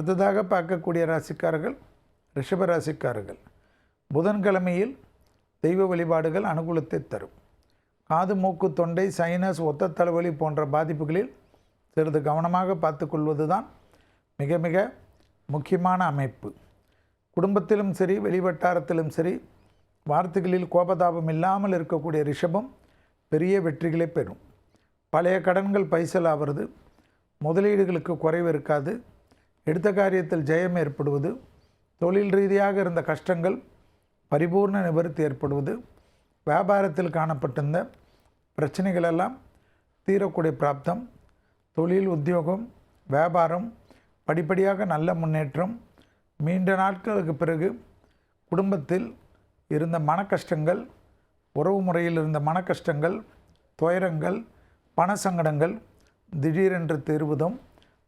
அடுத்ததாக பார்க்கக்கூடிய ராசிக்காரர்கள் ரிஷப ராசிக்காரர்கள். புதன்கிழமையில் தெய்வ வழிபாடுகள் அனுகூலத்தை தரும். காது, மூக்கு, தொண்டை, சைனஸ், ஒத்த தலைவலி போன்ற பாதிப்புகளில் சிறிது கவனமாக பார்த்து கொள்வது தான் மிக மிக முக்கியமான அமைப்பு. குடும்பத்திலும் சரி, வெளிவட்டாரத்திலும் சரி, வார்த்தைகளில் கோபதாபம் இல்லாமல் இருக்கக்கூடிய ரிஷபம் பெரிய வெற்றிகளை பெறும். பழைய கடன்கள் பைசல் ஆகிறது. முதலீடுகளுக்கு குறைவு இருக்காது. எடுத்த காரியத்தில் ஜெயம் ஏற்படுவது. தொழில் ரீதியாக இருந்த கஷ்டங்கள் பரிபூர்ண நிவர்த்தி ஏற்படுவது. வியாபாரத்தில் காணப்பட்டிருந்த பிரச்சனைகளெல்லாம் தீரக்கூடிய பிராப்தம். தொழில், உத்தியோகம், வியாபாரம் படிப்படியாக நல்ல முன்னேற்றம். நீண்ட நாட்களுக்கு பிறகு குடும்பத்தில் இருந்த மன கஷ்டங்கள், உறவு முறையில் இருந்த மன கஷ்டங்கள், துயரங்கள், பண சங்கடங்கள் திடீரென்று தீர்வதும்,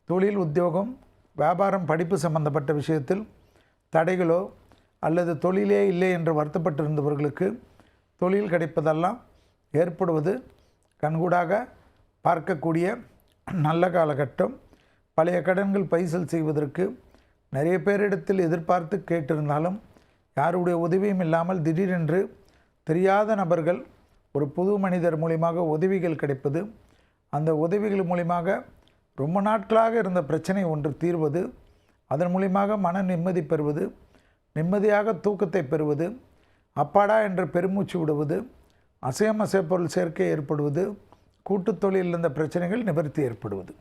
தொழில், உத்தியோகம், வியாபாரம், படிப்பு சம்பந்தப்பட்ட விஷயத்தில் தடைகளோ அல்லது தொழிலே இல்லை என்று வருத்தப்பட்டிருந்தவர்களுக்கு தொழில் கிடைப்பதெல்லாம் ஏற்படுவது கண்கூடாக பார்க்கக்கூடிய நல்ல காலகட்டம். பழைய கடன்கள் பைசல் செய்வதற்கு நிறைய பேரிடத்தில் எதிர்பார்த்து கேட்டிருந்தாலும் யாருடைய உதவியும் இல்லாமல் திடீரென்று தெரியாத நபர்கள், ஒரு புது மனிதர் மூலியமாக உதவிகள் கிடைப்பது, அந்த உதவிகள் மூலியமாக ரொம்ப நாட்களாக இருந்த பிரச்சனை ஒன்று தீர்வது, அதன் மூலியமாக மன நிம்மதி பெறுவது, நிம்மதியாக தூக்கத்தை பெறுவது, அப்பாடா என்று பெருமூச்சு விடுவது, அசையம் அசைப்பொருள் சேர்க்கை ஏற்படுவது, கூட்டுத் தொழிலில் இருந்த பிரச்சனைகள் நிவர்த்தி ஏற்படுவது.